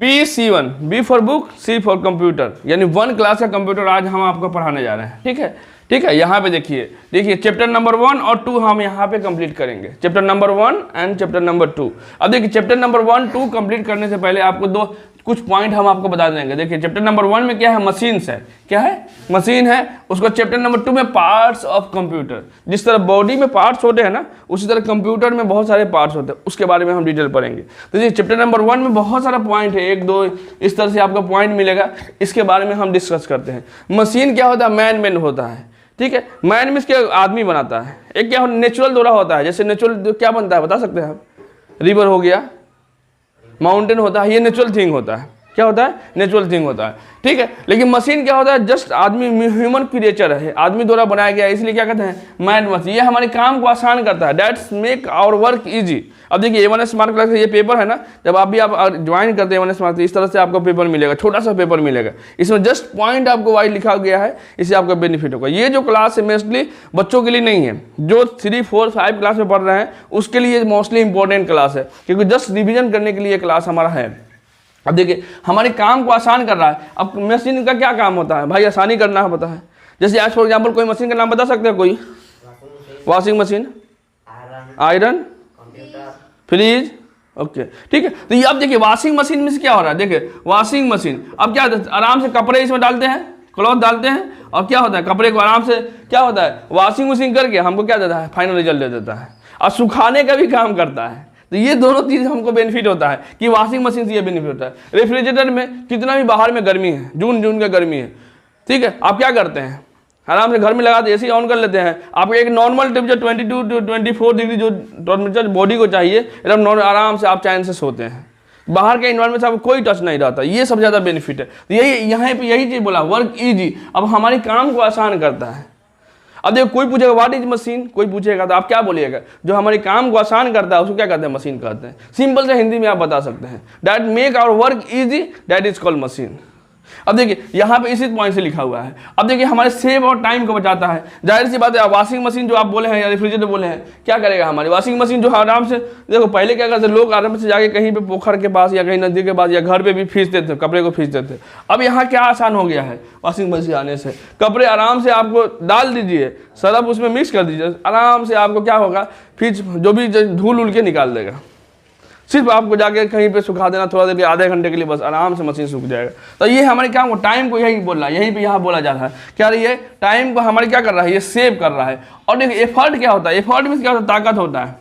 BC1, B for book, C for computer, यानी 1 class का computer आज हम आपको पढ़ाने जा रहे हैं। ठीक है, ठीक है। यहाँ पे देखिए चैप्टर नंबर 1 और 2 हम यहाँ पे कंप्लीट करेंगे, chapter number 1 and chapter number 2। अब देखिए चैप्टर नंबर 1, 2 कंप्लीट करने से पहले आपको कुछ पॉइंट हम आपको बता देंगे। देखिए चैप्टर नंबर 1 में क्या है, मशीन्स है। क्या है, मशीन है। उसको चैप्टर नंबर 2 में पार्ट्स ऑफ कंप्यूटर, जिस तरह बॉडी में पार्ट्स होते हैं ना, उसी तरह कंप्यूटर में बहुत सारे पार्ट्स होते हैं, उसके बारे में हम डिटेल पढ़ेंगे। तो ये चैप्टर नंबर 1 में बहुत सारा पॉइंट है, 1 2 इस तरह से आपका पॉइंट मिलेगा, इसके बारे में हम डिस्कस करते हैं। मशीन क्या होता है, मैन होता है। ठीक है, मैन मीन्स क्या, आदमी बनाता है। एक क्या नेचुरल द्वारा होता है, जैसे नेचुरल क्या बनता है बता सकते हैं आप, रिवर हो गया, माउंटेन होता है, ये नेचुरल थिंग होता है। क्या होता है, नेचुरल थिंग होता है। ठीक है, लेकिन मशीन क्या होता है, जस्ट आदमी, ह्यूमन क्रिएचर है, आदमी द्वारा बनाया गया है, इसलिए क्या कहते हैं, मैन मशीन। ये हमारे काम को आसान करता है, that's make our work easy. अब देखिए A1 स्मार्ट क्लास का ये पेपर है ना, जब आप ज्वाइन करते हैं A1 स्मार्ट, इस तरह से आपको पेपर मिलेगा, छोटा सा पेपर मिलेगा, इसमें जस्ट पॉइंट आपको वाइज लिखा गया है, इससे आपका बेनिफिट होगा। ये जो क्लास है मोस्टली बच्चों के लिए नहीं है, जो 3 4 5 क्लास में पढ़ रहे हैं उसके लिए मोस्टली इंपॉर्टेंट क्लास है, क्योंकि जस्ट रिविजन करने के लिए क्लास हमारा है। अब देखिए हमारे काम को आसान कर रहा है। अब मशीन का क्या काम होता है भाई, आसानी करना है, पता है। जैसे आज फॉर एग्जांपल कोई मशीन का नाम बता सकते हैं कोई, washing machine, iron, fridge, okay ठीक है। तो ये अब देखिए वॉशिंग मशीन में से क्या हो रहा है, देखिए वॉशिंग मशीन अब क्या आराम से कपड़े इसमें डालते हैं, क्लॉथ डालते हैं, और क्या होता है कपड़े को आराम से क्या होता है वॉशिंग मशीन करके हमको क्या देता है, फाइनल रिजल्ट दे देता है, और सुखाने का भी काम करता है। तो ये दोनों चीज़ हमको बेनिफिट होता है कि वॉशिंग मशीन से ये बेनिफिट होता है। रेफ्रिजरेटर में कितना भी बाहर में गर्मी है, जून का गर्मी है, ठीक है, आप क्या करते हैं आराम से घर में लगा एसी ऑन कर लेते हैं। आपको एक नॉर्मल टेम्परेचर 22 to 24 डिग्री जो टेम्परेचर बॉडी को चाहिए, एकदम आराम से आप चैन से सोते हैं। बाहर के इन्वायरमेंट से आपको कोई टच नहीं रहता, ये सबसे ज़्यादा बेनिफिट है। तो यही यहाँ पे यही चीज़ बोला, वर्क ईजी, अब हमारे काम को आसान करता है। अब देखो कोई पूछेगा व्हाट इज मशीन, कोई पूछेगा तो आप क्या बोलिएगा, जो हमारे काम को आसान करता है उसको क्या कहते हैं, मशीन कहते हैं। सिंपल से हिंदी में आप बता सकते हैं, that make our work easy, that is called machine. अब देखिए यहाँ पे इसी पॉइंट से लिखा हुआ है। अब देखिए हमारे सेव और टाइम को बचाता है। जाहिर सी बात है, वॉशिंग मशीन जो आप बोले हैं या रेफ्रिजरेटर बोले हैं, क्या करेगा हमारी वॉशिंग मशीन, जो आराम से देखो पहले क्या करते लोग आराम से जाके कहीं पे पोखर के पास या कहीं नदी के पास या घर पे भी खींचते थे, कपड़े को खींचते थे। अब यहाँ क्या आसान हो गया है वॉशिंग मशीन आने से, कपड़े आराम से आपको डाल दीजिए, सरफ उसमें मिक्स कर दीजिए, आराम से आपको क्या होगा, फिर जो भी धूल उल के निकाल देगा। सिर्फ आपको जाके कहीं पे सुखा देना, थोड़ा देर के आधे घंटे के लिए, बस आराम से मशीन सूख जाएगा। तो ये हमारे काम को, टाइम को यही बोल रहा है, यहीं पे यहाँ बोला जा रहा है क्या, ये टाइम को हमारे क्या कर रहा है, ये सेव कर रहा है। और देखिए एफर्ट क्या होता है, एफर्ट में क्या होता है, ताकत होता है।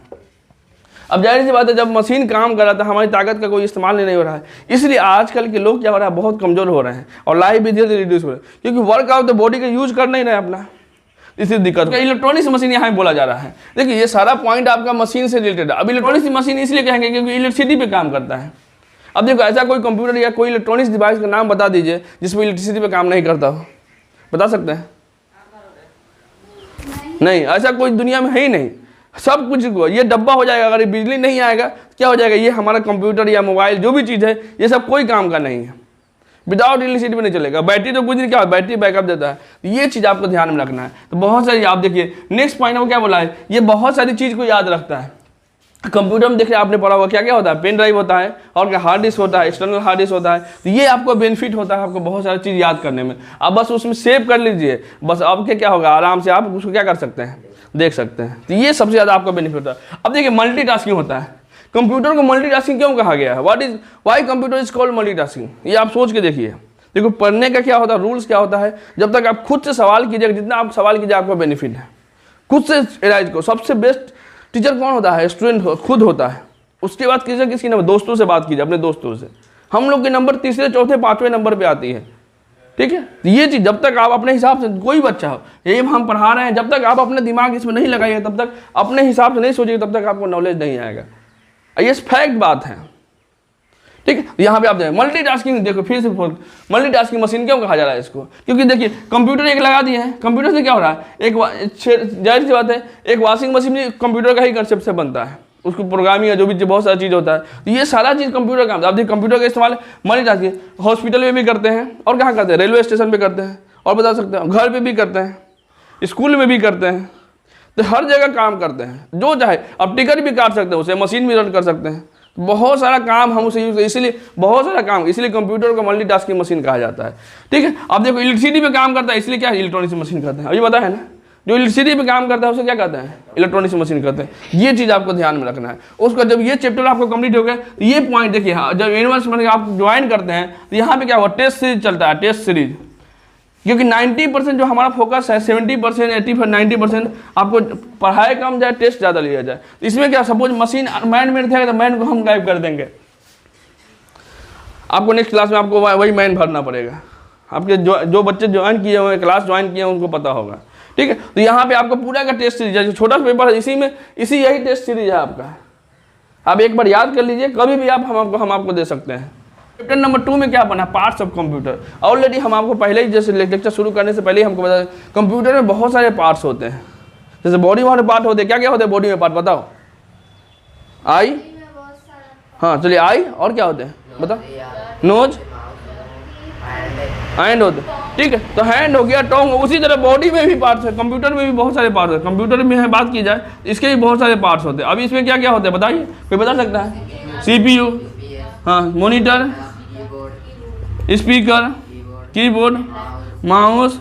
अब जाहिर सी बात है, जब मशीन काम कर रहा था हमारी ताकत का कोई इस्तेमाल नहीं हो रहा है, इसलिए आजकल के लोग क्या हो रहा है, बहुत कमजोर हो रहे हैं और लाइफ भी धीरे धीरे रिड्यूस हो रहा है, क्योंकि वर्कआउट तो बॉडी का यूज कर नहीं रहे अपना, इसी दिक्कत। इलेक्ट्रॉनिक्स मशीन यहाँ बोला जा रहा है। देखिए ये सारा पॉइंट आपका मशीन से रिलेटेड है। अब इलेक्ट्रॉनिक्स मशीन इसलिए कहेंगे क्योंकि इलेक्ट्रिसिटी पे काम करता है। अब देखो ऐसा कोई कंप्यूटर या कोई इलेक्ट्रॉनिक्स डिवाइस का नाम बता दीजिए जिसमें इलेक्ट्रिसिटी पे काम नहीं करता हो, बता सकते हैं? नहीं, ऐसा कोई दुनिया में है ही नहीं। सब कुछ को ये डब्बा हो जाएगा, अगर बिजली नहीं आएगा क्या हो जाएगा, ये हमारा कंप्यूटर या मोबाइल जो भी चीज़ है ये सब कोई काम का नहीं है, विदाउट इलेक्ट्रिसिटी में नहीं चलेगा। बैटरी तो कुछ नहीं, क्या बैटरी बैकअप देता है, तो ये चीज़ आपको ध्यान में रखना है। तो बहुत सारी आप देखिए नेक्स्ट पॉइंट में क्या बोला है, ये बहुत सारी चीज़ को याद रखता है। कंप्यूटर में देखिए आपने पढ़ा हुआ क्या क्या होता है, पेन ड्राइव होता है और क्या हार्ड डिस्क होता है, एक्सटर्नल हार्ड डिस्क होता है। तो ये आपको बेनिफिट होता है, आपको बहुत सारी चीज़ याद करने में। आप बस उसमें सेव कर लीजिए, बस आपके क्या होगा, आराम से आप उसको क्या कर सकते हैं, देख सकते हैं। तो ये सबसे ज़्यादा आपको बेनिफिट होता है। अब देखिए मल्टीटास्किंग होता है। कंप्यूटर को मल्टीटास्किंग क्यों कहा गया है, why computer is called multitasking, ये आप सोच के देखिए। देखो पढ़ने का क्या होता है, रूल्स क्या होता है, जब तक आप खुद से सवाल कीजिएगा, जितना आप सवाल कीजिए आपको बेनिफिट है। खुद से एराइज को सबसे बेस्ट टीचर कौन होता है, स्टूडेंट खुद होता है। उसके बाद किसी नंबर दोस्तों से बात कीजिए, अपने दोस्तों से। हम लोग के नंबर तीसरे चौथे पाँचवें नंबर पे आती है, ठीक है। ये चीज़ जब तक आप अपने हिसाब से, कोई बच्चा हो, ये हम पढ़ा रहे हैं, जब तक आप अपने दिमाग इसमें नहीं लगाइएगा, तब तक अपने हिसाब से नहीं सोचिएगा, तब तक आपको नॉलेज नहीं आएगा। ये फैक्ट बात है, ठीक है। यहाँ पे आप देखें मल्टीटास्किंग, देखो फिर से मल्टीटास्किंग मशीन क्यों कहा जा रहा है इसको, क्योंकि देखिए कंप्यूटर एक लगा दिए हैं, कंप्यूटर से क्या हो रहा है, एक जाहिर सी बात है एक वॉशिंग मशीन भी कंप्यूटर का ही कंसेप्ट से बनता है, उसको प्रोग्रामिंग है, जो भी बहुत सारा चीज़ होता है, तो ये सारा चीज़ कंप्यूटर का। आप देखिए कंप्यूटर का इस्तेमाल मल्टीटास्किंग हॉस्पिटल में भी करते हैं, और कहाँ करते हैं, रेलवे स्टेशन पर करते हैं, और बता सकते हैं घर पर भी करते हैं, स्कूल में भी करते हैं, तो हर जगह काम करते हैं। जो चाहे अब टिकट भी काट सकते हैं, उसे मशीन भी रन कर सकते हैं, बहुत सारा काम हम उसे यूज, इसलिए बहुत सारा काम, इसलिए कंप्यूटर को मल्टीटास्किंग मशीन कहा जाता है। ठीक है, अब देखो इलेक्ट्रिसिटी पे काम करता है, इसलिए क्या इलेक्ट्रॉनिक्स मशीन कहते हैं, अभी पता है ना, जो इलेक्ट्रिसिटी पे काम करता है उसे क्या कहते हैं, इलेक्ट्रॉनिक्स मशीन कहते हैं। ये चीज़ आपको ध्यान में रखना है। उसका जब ये चैप्टर आपको कंप्लीट हो गया तो ये पॉइंट देखिए, हाँ, जब एनिमल्स में आप ज्वाइन करते हैं तो यहाँ पे क्या हुआ, टेस्ट सीरीज चलता है, टेस्ट सीरीज, क्योंकि 90% जो हमारा फोकस है, 70%, 80%, 90% आपको पढ़ाई कम जाए, टेस्ट ज़्यादा लिया जाए। तो इसमें क्या, सपोज मशीन मैन में रहेगा तो मैन को हम गायब कर देंगे, आपको नेक्स्ट क्लास में आपको वही मैन भरना पड़ेगा। आपके जो बच्चे ज्वाइन किए हुए, क्लास ज्वाइन किए हैं, उनको पता होगा। ठीक है, तो यहाँ पे आपको पूरा का टेस्ट सीरीज है, छोटा सा पेपर है, इसी यही टेस्ट सीरीज है आपका। आप एक बार याद कर लीजिए, कभी भी आप हम आपको दे सकते हैं। चैप्टर नंबर 2 में क्या बना, पार्ट्स ऑफ कंप्यूटर। ऑलरेडी हम आपको पहले ही, जैसे लेक्चर शुरू करने से पहले ही हमको बताया, कंप्यूटर में बहुत सारे पार्ट्स होते हैं। जैसे बॉडी वाले पार्ट होते हैं, क्या क्या होते हैं बॉडी में पार्ट, बताओ। आई, हाँ चलिए, आई और क्या होते हैं बताओ, नोज, हैंड होते हैं। ठीक है, तो हैंड हो गया, टोंग, उसी तरह बॉडी में भी पार्ट्स है, कंप्यूटर में भी बहुत सारे पार्ट्स है। कंप्यूटर में है बात की जाए, इसके भी बहुत सारे पार्ट्स होते हैं। अभी इसमें क्या क्या होते हैं बताइए, कोई बता सकता है। CPU, हाँ, मॉनिटर, स्पीकर, कीबोर्ड, माउस,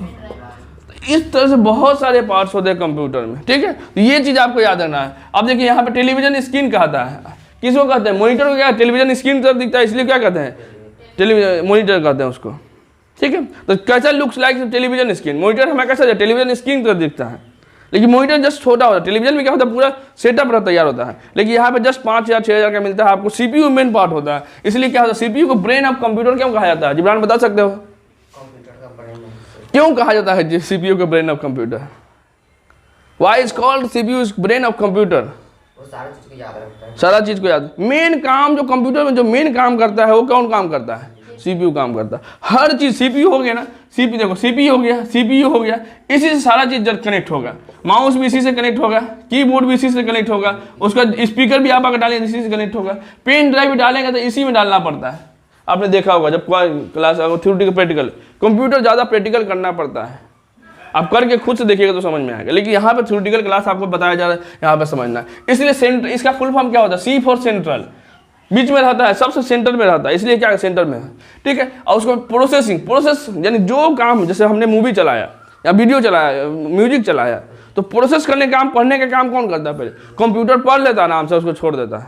इस तरह से बहुत सारे पार्ट्स होते हैं कंप्यूटर में। ठीक है, तो ये चीज़ आपको याद रखना है। अब देखिए यहाँ पे टेलीविजन स्क्रीन कहता है, किसको कहते हैं, मॉनिटर को क्या, टेलीविजन स्क्रीन तरफ दिखता है, इसलिए क्या कहते हैं, टेलीविजन मॉनिटर कहते हैं उसको। ठीक है, तो कैसा looks like television screen, monitor हमें कैसा टेलीविजन स्क्रीन तरफ दिखता है, लेकिन मॉनिटर जस्ट छोटा होता है। टेलीविजन में क्या होता है, पूरा सेटअप तैयार होता है, लेकिन यहाँ पे जस्ट 5,000 6,000 का मिलता है आपको। CPU मेन पार्ट होता है, इसलिए क्या होता है, CPU को ब्रेन ऑफ कंप्यूटर क्यों कहा जाता है, जिब्रान बता सकते हो, क्यों कहा जाता है CPU को brain of computer, why is called CPU is brain of computer. सारा चीज को याद, मेन काम जो कंप्यूटर में जो मेन काम करता है वो कौन काम करता है, CPU काम करता है। हर चीज CPU हो गया ना, देखो CPU हो गया, CPU हो गया, इसी से सारा चीज कनेक्ट होगा। माउस भी इसी से कनेक्ट होगा, कीबोर्ड भी इसी से कनेक्ट होगा, उसका स्पीकर भी आप अगर डालेंगे इसी से कनेक्ट होगा, पेन ड्राइव भी डालेंगे तो इसी में डालना पड़ता है। आपने देखा होगा जब क्लास थ्योरेटिकल प्रैक्टिकल, कंप्यूटर ज़्यादा प्रैक्टिकल करना पड़ता है, आप करके खुद से देखिएगा तो समझ में आएगा, लेकिन यहाँ पे थ्योरेटिकल क्लास आपको बताया जा रहा है, यहाँ पे समझना है। इसलिए सेंटर, इसका फुल फॉर्म क्या होता है, C फॉर सेंट्रल, बीच में रहता है, सबसे सेंटर में रहता है, इसलिए क्या सेंटर में है। ठीक है, और उसको प्रोसेसिंग, प्रोसेस यानी जो काम, जैसे हमने मूवी चलाया या वीडियो चलाया, म्यूजिक चलाया, तो प्रोसेस करने का काम, पढ़ने का काम कौन करता है, पहले कंप्यूटर पढ़ लेता है आराम से, उसको छोड़ देता है,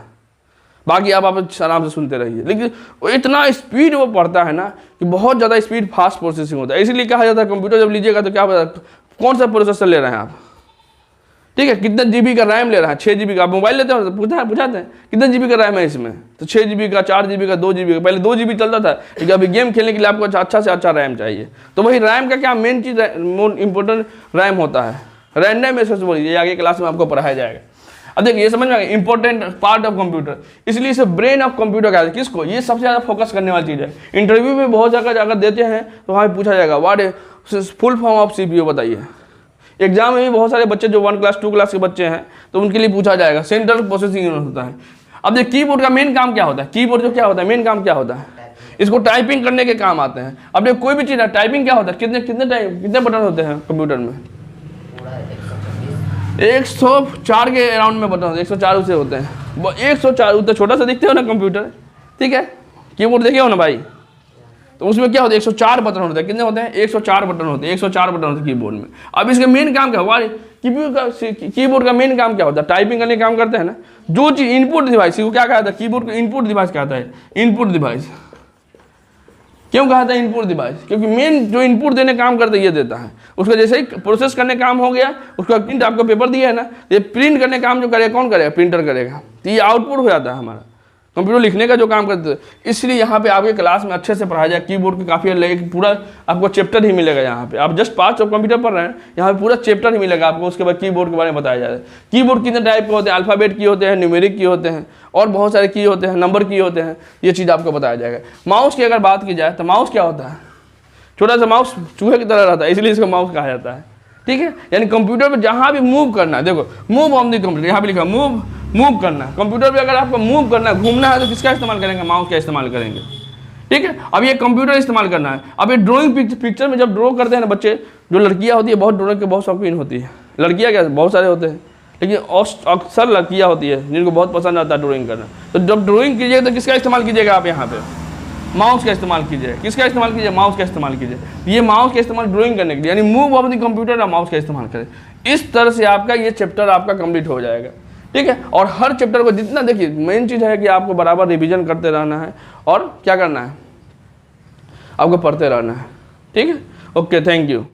बाकी आप आराम से सुनते रहिए। लेकिन इतना स्पीड वो पढ़ता है ना कि बहुत ज़्यादा स्पीड, फास्ट प्रोसेसिंग होता है, इसलिए कहा जाता है कंप्यूटर जब लीजिएगा तो क्या पता कौन सा प्रोसेसर ले रहे हैं आप। ठीक है, कितने GB का रैम ले रहा है, 6 GB का। आप मोबाइल लेते हो तो पूछाते हैं कितने GB का रैम है इसमें, तो 6 GB का, 4 GB का, 2 GB का। पहले 2 GB चलता था, लेकिन अभी गेम खेलने के लिए आपको अच्छा से अच्छा रैम चाहिए। तो वही रैम का क्या मेन चीज़, इंपॉर्टेंट रैम होता है, रैंडम एक्सेस बोलिए, ये आगे क्लास में आपको पढ़ाया जाएगा। अब देखिए ये समझ में आ गया, इंपॉर्टेंट पार्ट ऑफ कंप्यूटर, इसलिए इसे ब्रेन ऑफ कंप्यूटर कहते हैं। किसको, ये सबसे ज़्यादा फोकस करने वाली चीज़ है। इंटरव्यू में बहुत जगह अगर देते हैं तो वहाँ पूछा जाएगा what is full form of CPU बताइए। एग्जाम में भी बहुत सारे बच्चे जो 1 क्लास 2 क्लास के बच्चे हैं तो उनके लिए पूछा जाएगा, सेंट्रल प्रोसेसिंग यूनिट होता है। अब देखिए कीबोर्ड का मेन काम क्या होता है, कीबोर्ड जो क्या होता है, मेन काम क्या होता है, इसको टाइपिंग करने के काम आते हैं। अब देखिए कोई भी चीज़ है, टाइपिंग क्या होता है, कितने बटन होते हैं कंप्यूटर में, 104 के अराउंड में बटन होते हैं, 104 उसे होते हैं, 104 उतना छोटा सा दिखते हो ना कंप्यूटर। ठीक है, कीबोर्ड देखे हो ना भाई, तो उसमें क्या होता है, 104 बटन होते हैं। कितने होते हैं, 104 बटन होते हैं, 104 बटन होते हैं कीबोर्ड में। अब इसका मेन काम क्या हुआ, कीबोर्ड का मेन काम क्या होता है, टाइपिंग करने का काम करते हैं ना। जो चीज इनपुट डिवाइस, को क्या कहता है, कीबोर्ड को इनपुट डिवाइस कहता है। इनपुट डिवाइस क्यों कहा था इनपुट डिवाइस, क्योंकि मेन जो इनपुट देने काम करता है ये देता है। उसका जैसे ही प्रोसेस करने काम हो गया, उसका प्रिंट, आपको पेपर दिया है ना, ये प्रिंट करने काम जो करेगा कौन करेगा, प्रिंटर करेगा। तो ये आउटपुट हो जाता है हमारा, कंप्यूटर लिखने का जो काम करते हैं। इसलिए यहाँ पे आपके क्लास में अच्छे से पढ़ाया जाए। कीबोर्ड की काफ़ी अलग पूरा आपको चैप्टर ही मिलेगा। यहाँ पे आप जस्ट पार्ट्स ऑफ कंप्यूटर पढ़ रहे हैं, यहाँ पे पूरा चैप्टर ही मिलेगा आपको। उसके बाद कीबोर्ड के बारे में बताया जाए, कीबोर्ड कितने टाइप के होते हैं, अल्फ़ाबेट की होते हैं, न्यूमेरिक की होते हैं, और बहुत सारे की होते हैं, नंबर की होते हैं, ये चीज़ आपको बताया जाएगा। माउस की अगर बात की जाए तो माउस क्या होता है, छोटा सा माउस चूहे की तरह रहता है, इसलिए इसको माउस कहा जाता है। ठीक है, यानी कंप्यूटर में जहाँ भी मूव करना है, देखो मूव ऑन द कंप्यूटर, यहाँ पे लिखा मूव करना है। कंप्यूटर पे अगर आपको मूव करना है, घूमना है, तो किसका इस्तेमाल करेंगे, माउस का इस्तेमाल करेंगे। ठीक है, अब ये कंप्यूटर इस्तेमाल करना है। अब ये ड्राइंग पिक्चर में जब ड्रॉ करते हैं ना बच्चे, जो लड़कियाँ होती है बहुत ड्राइंग के बहुत शौकीन होती है, लड़कियाँ क्या बहुत सारे होते हैं। लेकिन अक्सर लड़कियाँ होती है जिनको बहुत पसंद आता है ड्राइंग करना। तो जब ड्राइंग कीजिएगा तो किसका इस्तेमाल कीजिएगा आप यहाँ पे? माउस का इस्तेमाल कीजिए। किसका इस्तेमाल कीजिए? माउस का इस्तेमाल कीजिए। ये माउस का इस्तेमाल ड्राइंग करने के लिए, यानी मूव ऑफ द कंप्यूटर और माउस का इस्तेमाल करें। इस तरह से आपका ये चैप्टर आपका कंप्लीट हो जाएगा, ठीक है। और हर चैप्टर को जितना, देखिए मेन चीज़ है कि आपको बराबर रिवीजन करते रहना है और क्या करना है, आपको पढ़ते रहना है, ठीक है। Okay, thank you.